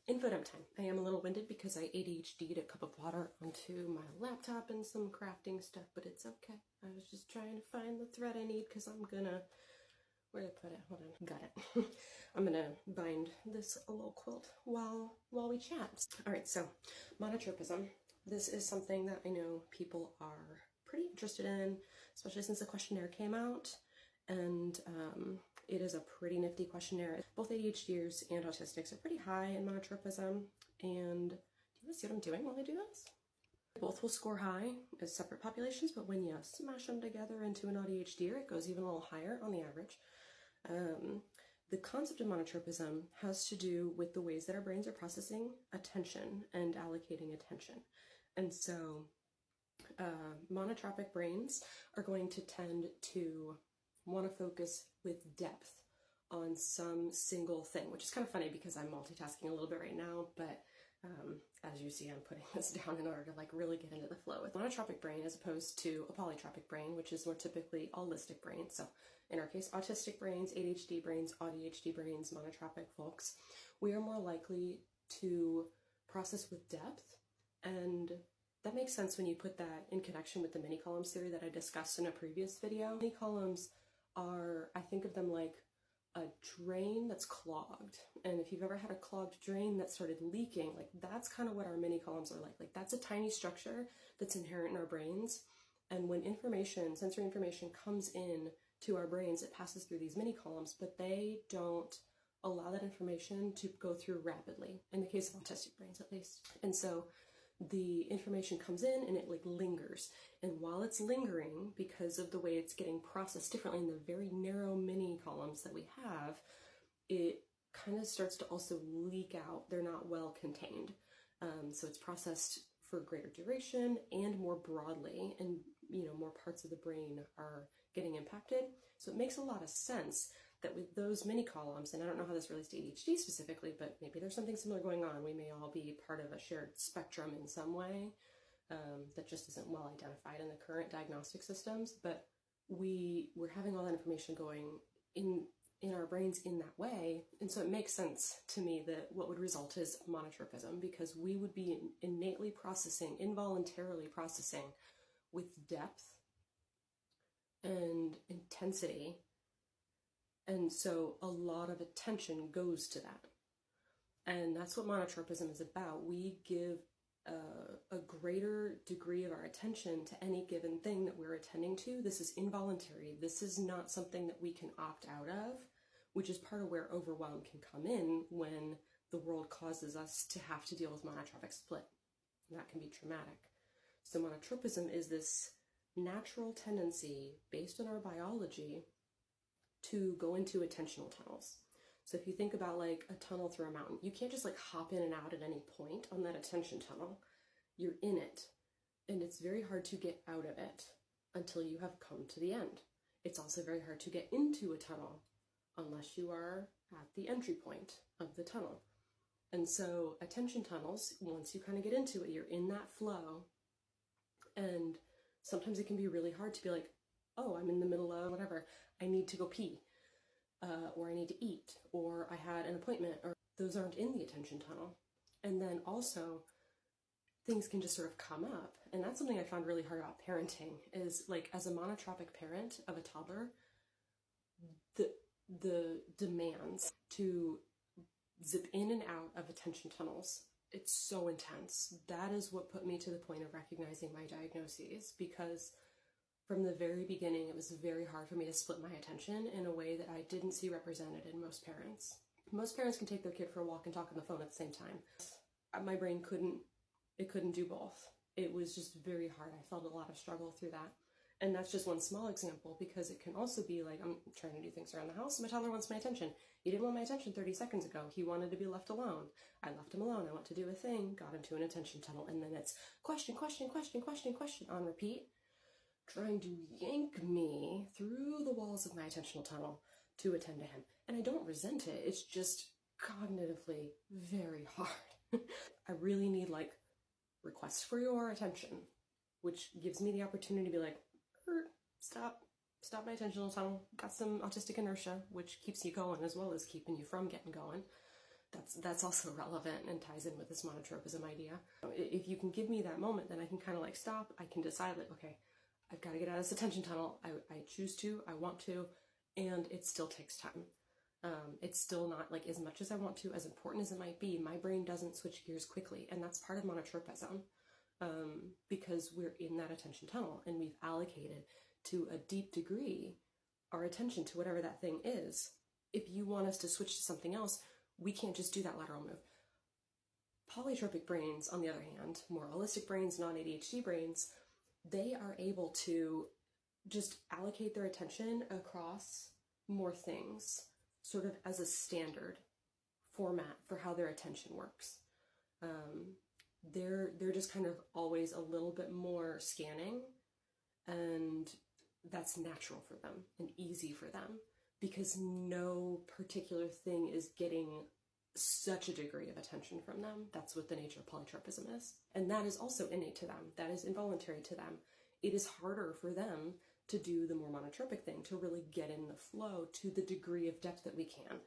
Info dump time. I am a little winded because I ADHD'd a cup of water onto my laptop and some crafting stuff, but it's okay. I was just trying to find the thread I need because I'm gonna, where did I put it? Hold on, got it. I'm gonna bind this little quilt while we chat. All right, so monotropism. This is something that I know people are pretty interested in, especially since the questionnaire came out. And it is a pretty nifty questionnaire. Both ADHDers and autistics are pretty high in monotropism. And do you want to see what I'm doing while I do this? Both will score high as separate populations, but when you smash them together into an ADHDer, it goes even a little higher on the average. The concept of monotropism has to do with the ways that our brains are processing attention and allocating attention. And so monotropic brains are going to tend to want to focus with depth on some single thing, which is kind of funny because I'm multitasking a little bit right now, but as you see, I'm putting this down in order to like really get into the flow with monotropic brain as opposed to a polytropic brain, which is more typically allistic brain. So in our case, autistic brains, ADHD brains, ADHD brains, monotropic folks, we are more likely to process with depth. And that makes sense when you put that in connection with the mini columns theory that I discussed in a previous video. Mini columns are, I think of them like a drain that's clogged. And if you've ever had a clogged drain that started leaking, like that's kind of what our mini columns are like. Like that's a tiny structure that's inherent in our brains. And when information, sensory information comes in to our brains, it passes through these mini columns, but they don't allow that information to go through rapidly, in the case of autistic brains at least. And so the information comes in and it like lingers. And while it's lingering, because of the way it's getting processed differently in the very narrow mini columns that we have, it kind of starts to also leak out. They're not well contained. So it's processed for greater duration and more broadly, and more parts of the brain are getting impacted. So it makes a lot of sense that with those mini columns, and I don't know how this relates to ADHD specifically, but maybe there's something similar going on. We may all be part of a shared spectrum in some way that just isn't well identified in the current diagnostic systems, but we're having all that information going in our brains in that way. And so it makes sense to me that what would result is monotropism, because we would be innately processing, involuntarily processing with depth and intensity. And so a lot of attention goes to that. And that's what monotropism is about. We give a greater degree of our attention to any given thing that we're attending to. This is involuntary. This is not something that we can opt out of, which is part of where overwhelm can come in when the world causes us to have to deal with monotropic split. And that can be traumatic. So monotropism is this natural tendency based on our biology to go into attentional tunnels. So if you think about like a tunnel through a mountain, you can't just like hop in and out at any point on that attention tunnel. You're in it, and it's very hard to get out of it until you have come to the end. It's also very hard to get into a tunnel unless you are at the entry point of the tunnel. And so attention tunnels, once you kind of get into it, you're in that flow, and sometimes it can be really hard to be like, oh, I'm in the middle of whatever, I need to go pee, or I need to eat, or I had an appointment, or those aren't in the attention tunnel. And then also things can just sort of come up. And that's something I found really hard about parenting, is like as a monotropic parent of a toddler, the demands to zip in and out of attention tunnels, it's so intense. That is what put me to the point of recognizing my diagnoses, because from the very beginning, it was very hard for me to split my attention in a way that I didn't see represented in most parents. Most parents can take their kid for a walk and talk on the phone at the same time. My brain couldn't do both. It was just very hard. I felt a lot of struggle through that. And that's just one small example, because it can also be like, I'm trying to do things around the house, my toddler wants my attention. He didn't want my attention 30 seconds ago. He wanted to be left alone. I left him alone. I went to do a thing, got into an attention tunnel, and then it's question, question, question, question, question on repeat, trying to yank me through the walls of my attentional tunnel to attend to him. And I don't resent it. It's just cognitively very hard. I really need like requests for your attention, which gives me the opportunity to be like, stop my attentional tunnel. Got some autistic inertia, which keeps you going as well as keeping you from getting going. that's also relevant and ties in with this monotropism idea. If you can give me that moment, then I can kind of like stop. I can decide like, okay, I've got to get out of this attention tunnel. I choose to, I want to, and it still takes time. It's still not like as much as I want to, as important as it might be, my brain doesn't switch gears quickly. And that's part of monotropism, because we're in that attention tunnel and we've allocated to a deep degree our attention to whatever that thing is. If you want us to switch to something else, we can't just do that lateral move. Polytropic brains, on the other hand, more holistic brains, non-ADHD brains, they are able to just allocate their attention across more things, sort of as a standard format for how their attention works. They're just kind of always a little bit more scanning, and that's natural for them and easy for them, because no particular thing is getting such a degree of attention from them. That's what the nature of polytropism is. And that is also innate to them. That is involuntary to them. It is harder for them to do the more monotropic thing, to really get in the flow to the degree of depth that we can.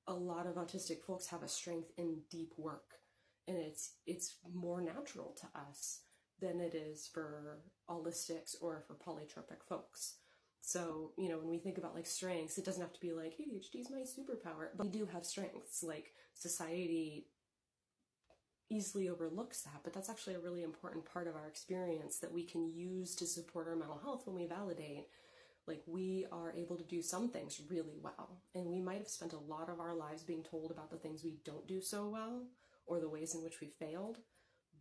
A lot of autistic folks have a strength in deep work, and it's more natural to us than it is for holistics or for polytropic folks. So, you know, when we think about like strengths, it doesn't have to be like ADHD is my superpower, but we do have strengths. Like, society easily overlooks that, but that's actually a really important part of our experience that we can use to support our mental health when we validate. Like, we are able to do some things really well, and we might have spent a lot of our lives being told about the things we don't do so well or the ways in which we failed.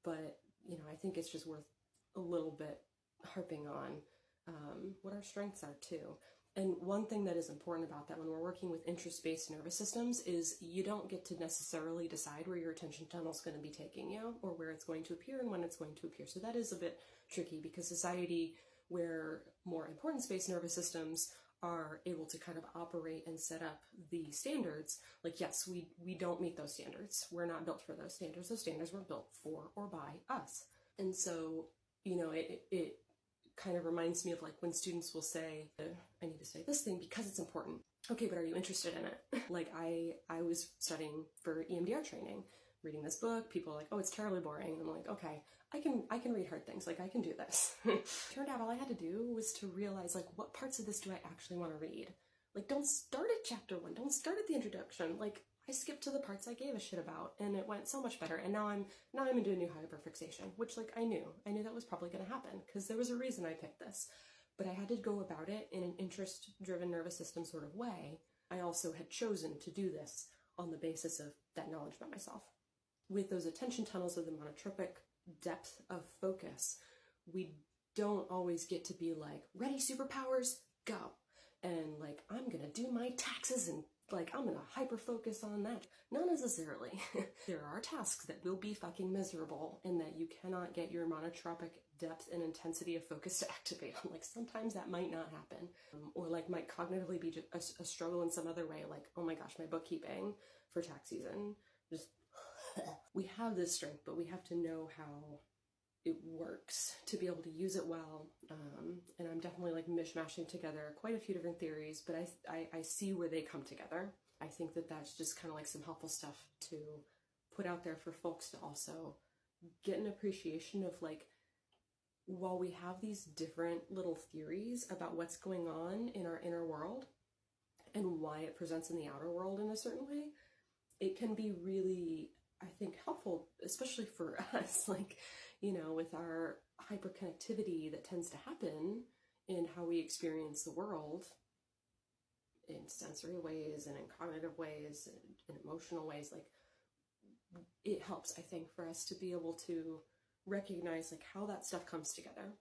But, you know, I think it's just worth a little bit harping on what our strengths are too. And one thing that is important about that when we're working with interest-based nervous systems is you don't get to necessarily decide where your attention tunnel is going to be taking you, or where it's going to appear and when it's going to appear. So that is a bit tricky, because society where more importance-based nervous systems are able to kind of operate and set up the standards, like, yes, we don't meet those standards. We're not built for those standards. Those standards were built for or by us. And so, you know, it kind of reminds me of like when students will say, I need to say this thing because it's important. Okay, but are you interested in it? Like, I was studying for EMDR training, reading this book. People are like, oh, it's terribly boring. And I'm like, okay, I can read hard things. Like, I can do this. Turned out all I had to do was to realize, like, what parts of this do I actually want to read? Like, don't start at chapter 1. Don't start at the introduction. Like, I skipped to the parts I gave a shit about, and it went so much better. And now I'm into a new hyperfixation, which, like, I knew that was probably going to happen, because there was a reason I picked this. But I had to go about it in an interest-driven nervous system sort of way. I also had chosen to do this on the basis of that knowledge about myself. With those attention tunnels of the monotropic depth of focus, we don't always get to be like, ready, superpowers, go. And like, I'm gonna do my taxes and like, I'm gonna hyper focus on that. Not necessarily. There are tasks that will be fucking miserable and that you cannot get your monotropic depth and intensity of focus to activate on. Like, sometimes that might not happen. Or like might cognitively be a struggle in some other way. Like, oh my gosh, my bookkeeping for tax season, just we have this strength, but we have to know how it works to be able to use it well. And I'm definitely like mishmashing together quite a few different theories, but I see where they come together. I think that that's just kind of like some helpful stuff to put out there for folks to also get an appreciation of, like, while we have these different little theories about what's going on in our inner world and why it presents in the outer world in a certain way, it can be really, I think, helpful, especially for us, like, you know, with our hyperconnectivity that tends to happen in how we experience the world in sensory ways and in cognitive ways and in emotional ways. Like, it helps, I think, for us to be able to recognize like how that stuff comes together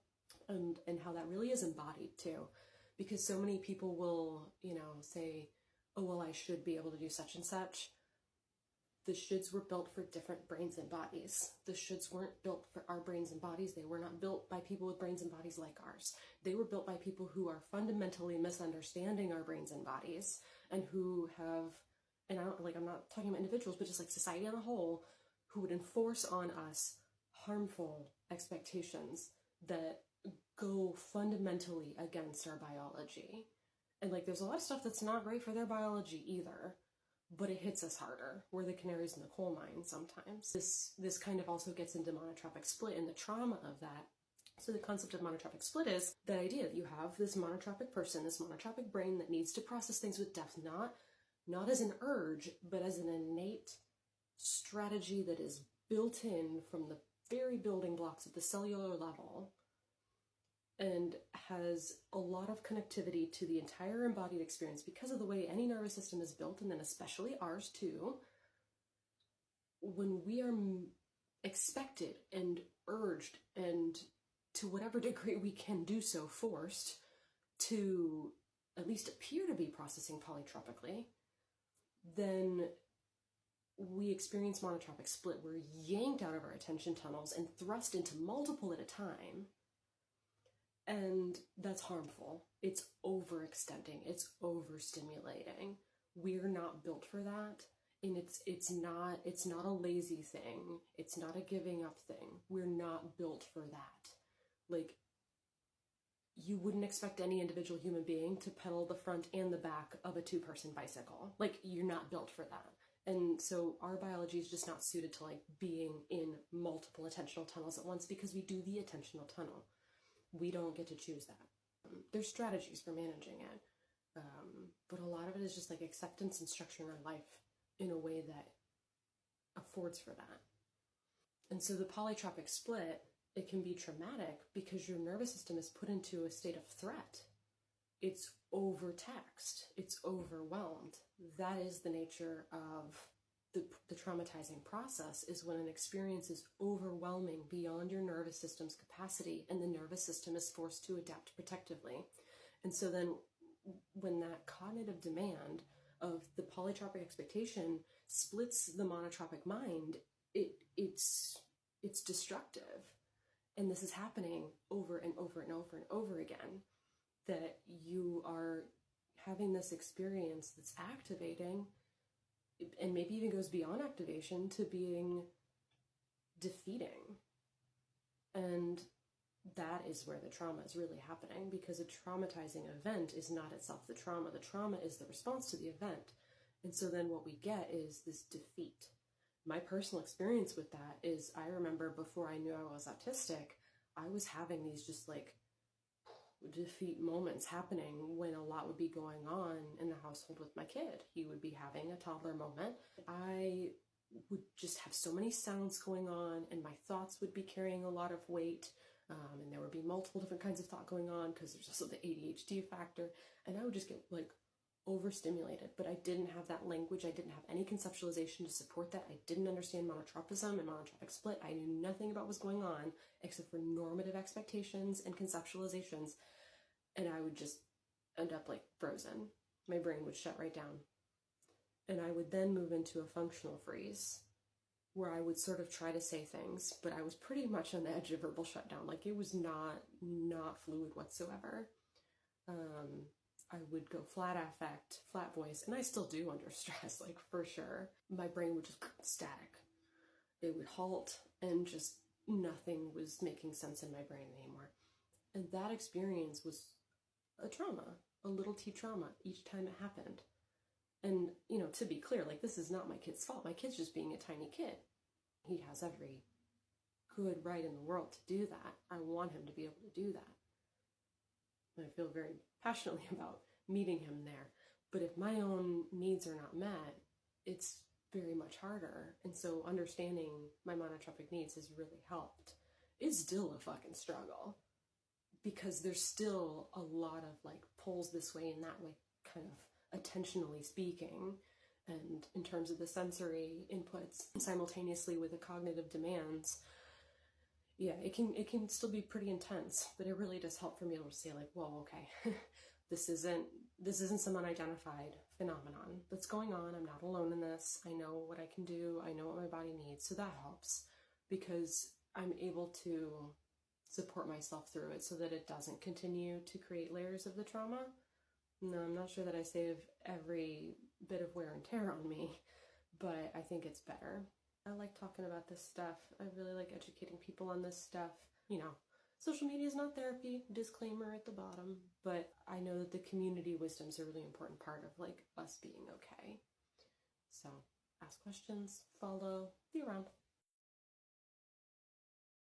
and how that really is embodied too. Because so many people will, you know, say, oh, well, I should be able to do such and such. The shoulds were built for different brains and bodies. The shoulds weren't built for our brains and bodies. They were not built by people with brains and bodies like ours. They were built by people who are fundamentally misunderstanding our brains and bodies, and who have, and I'm not talking about individuals, but just like society as a whole, who would enforce on us harmful expectations that go fundamentally against our biology. And like, there's a lot of stuff that's not great for their biology either. but it hits us harder. We're the canaries in the coal mine sometimes. This kind of also gets into monotropic split and the trauma of that. So the concept of monotropic split is the idea that you have this monotropic person, this monotropic brain that needs to process things with depth, not as an urge, but as an innate strategy that is built in from the very building blocks at the cellular level and has a lot of connectivity to the entire embodied experience because of the way any nervous system is built, and then especially ours too. When we are expected and urged, and to whatever degree we can do so, forced to at least appear to be processing polytropically, then we experience monotropic split. We're yanked out of our attention tunnels and thrust into multiple at a time. And that's harmful. It's overextending. It's overstimulating. We're not built for that. And it's not a lazy thing. It's not a giving up thing. We're not built for that. Like, you wouldn't expect any individual human being to pedal the front and the back of a two-person bicycle. Like, you're not built for that. And so our biology is just not suited to like being in multiple attentional tunnels at once, because we do the attentional tunnel. We don't get to choose that. There's strategies for managing it. But a lot of it is just like acceptance and structuring our life in a way that affords for that. And so the polytropic split, it can be traumatic because your nervous system is put into a state of threat. It's overtaxed. It's overwhelmed. That is the nature of the traumatizing process, is when an experience is overwhelming beyond your nervous system's capacity, and the nervous system is forced to adapt protectively. And so then when that cognitive demand of the polytropic expectation splits the monotropic mind, it's destructive. And this is happening over and over and over and over again, that you are having this experience that's activating, and maybe even goes beyond activation to being defeating. And that is where the trauma is really happening, because a traumatizing event is not itself the trauma. The trauma is the response to the event. And so then what we get is this defeat. My personal experience with that is, I remember before I knew I was autistic, I was having these just like defeat moments happening when a lot would be going on in the household with my kid. He would be having a toddler moment. I would just have so many sounds going on, and my thoughts would be carrying a lot of weight. And there would be multiple different kinds of thought going on, because there's also the ADHD factor. And I would just get like overstimulated, but I didn't have that language. I didn't have any conceptualization to support that. I didn't understand monotropism and monotropic split. I knew nothing about what was going on except for normative expectations and conceptualizations. And I would just end up like frozen. My brain would shut right down. And I would then move into a functional freeze, where I would sort of try to say things, but I was pretty much on the edge of verbal shutdown. Like, it was not fluid whatsoever. I would go flat affect, flat voice, and I still do under stress, like, for sure. My brain would just static. It would halt, and just nothing was making sense in my brain anymore. And that experience was a trauma, a little t trauma, each time it happened. And, you know, to be clear, like, this is not my kid's fault. My kid's just being a tiny kid. He has every good right in the world to do that. I want him to be able to do that. And I feel very passionately about meeting him there. But if my own needs are not met, it's very much harder. And so understanding my monotropic needs has really helped. It's still a fucking struggle, because there's still a lot of like pulls this way and that way, kind of attentionally speaking, and in terms of the sensory inputs simultaneously with the cognitive demands. Yeah, it can still be pretty intense, but it really does help for me to say like, whoa, okay, this isn't some unidentified phenomenon that's going on. I'm not alone in this. I know what I can do. I know what my body needs. So that helps, because I'm able to support myself through it so that it doesn't continue to create layers of the trauma. No, I'm not sure that I save every bit of wear and tear on me, but I think it's better. I like talking about this stuff. I really like educating people on this stuff. You know, social media is not therapy, disclaimer at the bottom, but I know that the community wisdom is a really important part of like us being okay. So ask questions, follow, be around.